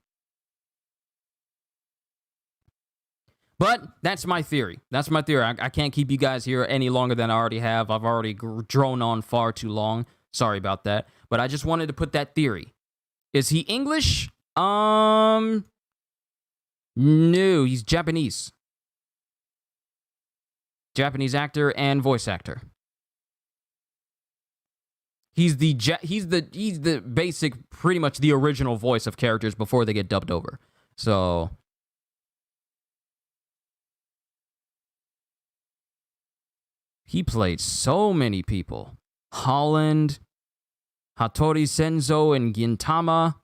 But that's my theory. I can't keep you guys here any longer than I already have. I've already drone on far too long. Sorry about that. But I just wanted to put that theory. Is he English? No, he's Japanese. Japanese actor and voice actor. He's the basic, pretty much the original voice of characters before they get dubbed over. So he played so many people. Holland, Hattori Senzo in Gintama,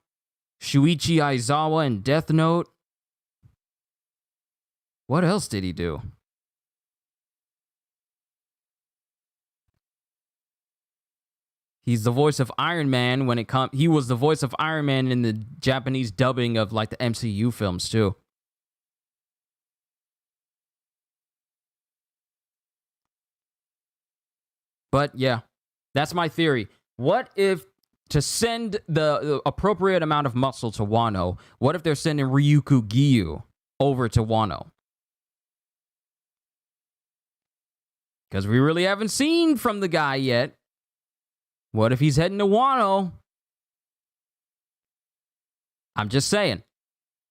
Shuichi Aizawa in Death Note. What else did he do? He's the voice of Iron Man he was the voice of Iron Man in the Japanese dubbing of like the MCU films too. But yeah, that's my theory. What if, to send the appropriate amount of muscle to Wano, what if they're sending Ryukyu Giyu over to Wano? Because we really haven't seen from the guy yet. What if he's heading to Wano? I'm just saying.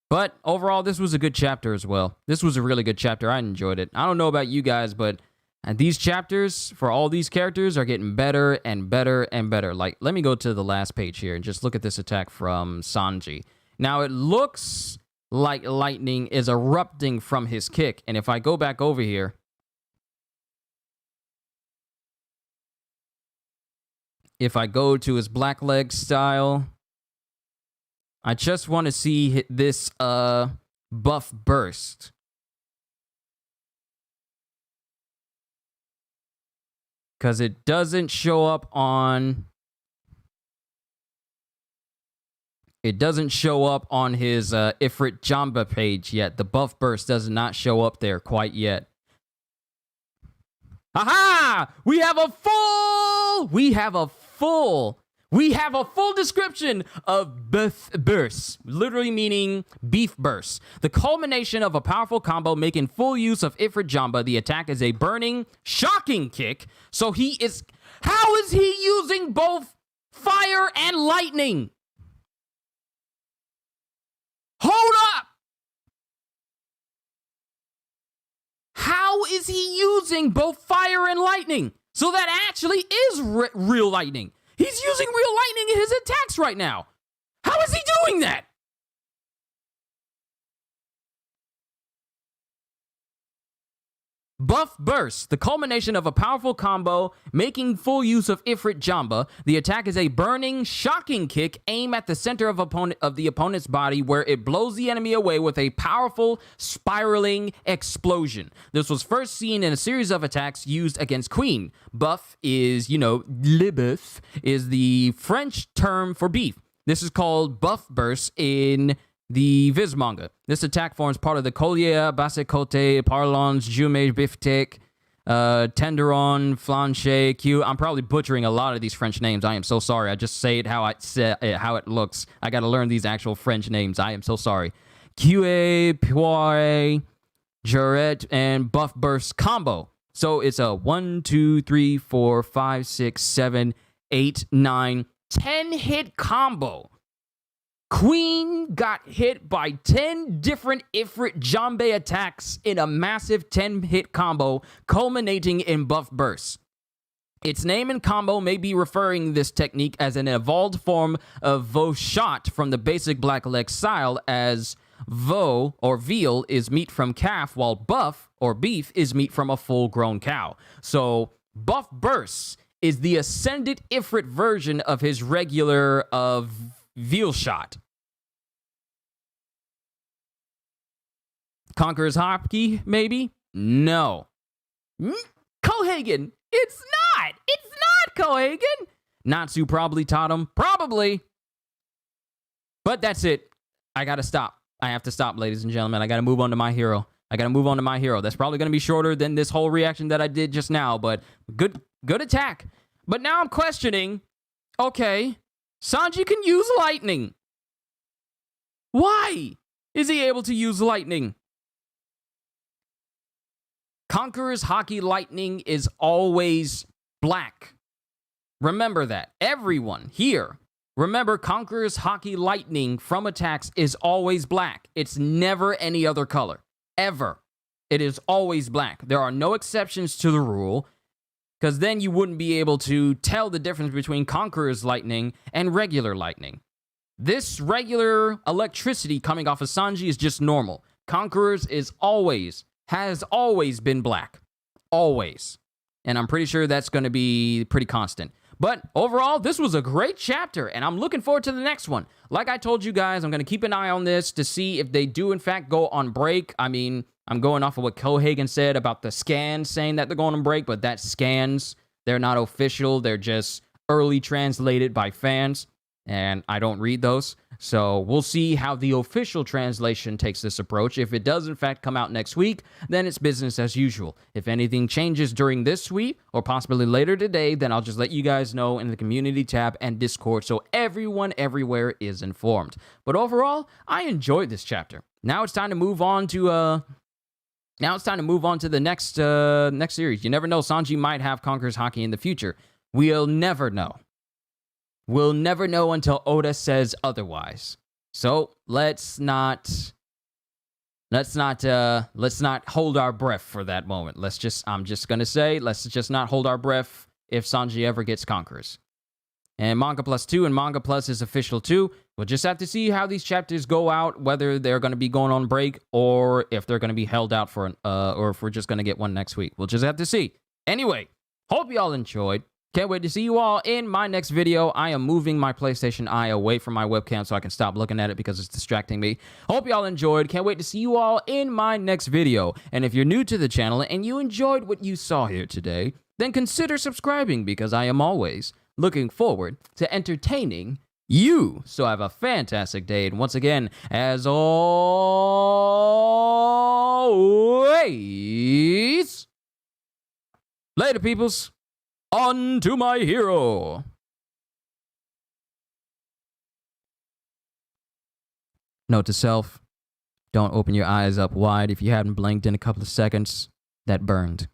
But overall, this was a good chapter as well. This was a really good chapter. I enjoyed it. I don't know about you guys, but these chapters for all these characters are getting better and better and better. Like, let me go to the last page here and just look at this attack from Sanji. Now, it looks like lightning is erupting from his kick. And if I go back over here, if I go to his black leg style, I just want to see this buff burst. Because it doesn't show up on... It doesn't show up on his Ifrit Jamba page yet. The buff burst does not show up there quite yet. Aha! We have a full we have a full description of Beef Burst, literally meaning beef burst. The culmination of a powerful combo making full use of Ifrit Jamba. The attack is a burning, shocking kick. So how is he using both fire and lightning? Hold up! How is he using both fire and lightning? So that actually is real lightning. He's using real lightning in his attacks right now. How is he doing that? Buff Burst, the culmination of a powerful combo, making full use of Ifrit Jamba. The attack is a burning, shocking kick aimed at the center of the opponent's body, where it blows the enemy away with a powerful, spiraling explosion. This was first seen in a series of attacks used against Queen. Buff is, le boeuf is the French term for beef. This is called Buff Burst in the Viz manga. This attack forms part of the Collier, Basse-Côte, Parlons, Jume, Biftek, Tenderon, Flanche, Q. I'm probably butchering a lot of these French names. I am so sorry. I just say it how it looks. I got to learn these actual French names. I am so sorry. Q-A, Poire, Jarret, and Buff Burst combo. So it's a 1, 2, 3, 4, 5, 6, 7, 8, 9, 10 hit combo. Queen got hit by 10 different Ifrit Jamba attacks in a massive 10-hit combo, culminating in Buff Burst. Its name and combo may be referring this technique as an evolved form of veau shot from the basic Black Leg style, as veau or veal is meat from calf, while buff or beef is meat from a full-grown cow. So Buff Burst is the ascended Ifrit version of his regular veal shot. Conqueror's Hockey, maybe? No. Kohagen! It's not Kohagen! Natsu probably taught him. Probably. But that's it. I gotta stop. I have to stop, ladies and gentlemen. I gotta move on to my hero. That's probably gonna be shorter than this whole reaction that I did just now, but good attack. But now I'm questioning, okay, Sanji can use lightning. Why is he able to use lightning? Conqueror's Hockey lightning is always black. Remember that. Everyone here, remember Conqueror's Hockey lightning from attacks is always black. It's never any other color. Ever. It is always black. There are no exceptions to the rule, because then you wouldn't be able to tell the difference between Conqueror's lightning and regular lightning. This regular electricity coming off of Sanji is just normal. Conqueror's has always been black. Always. And I'm pretty sure that's going to be pretty constant. But overall, this was a great chapter, and I'm looking forward to the next one. Like I told you guys, I'm going to keep an eye on this to see if they do, in fact, go on break. I mean, I'm going off of what Kohagen said about the scans saying that they're going on break, but that's scans. They're not official. They're just early translated by fans, and I don't read those. So we'll see how the official translation takes this approach. If it does, in fact, come out next week, then it's business as usual. If anything changes during this week or possibly later today, then I'll just let you guys know in the community tab and Discord so everyone everywhere is informed. But overall, I enjoyed this chapter. Now it's time to move on to the next series. You never know, Sanji might have Conqueror's Hockey in the future. We'll never know. We'll never know until Oda says otherwise. So let's not hold our breath for that moment. I'm just gonna say, let's just not hold our breath if Sanji ever gets Conquerors. And Manga Plus 2 and Manga Plus is official too. We'll just have to see how these chapters go out, whether they're going to be going on break or if they're going to be held out for or if we're just going to get one next week. We'll just have to see. Anyway, hope y'all enjoyed. Can't wait to see you all in my next video. I am moving my PlayStation Eye away from my webcam so I can stop looking at it because it's distracting me. Hope y'all enjoyed. Can't wait to see you all in my next video. And if you're new to the channel and you enjoyed what you saw here today, then consider subscribing because I am always looking forward to entertaining you. So have a fantastic day. And once again, as always, later, peoples. On to my hero. Note to self, don't open your eyes up wide if you haven't blinked in a couple of seconds. That burned.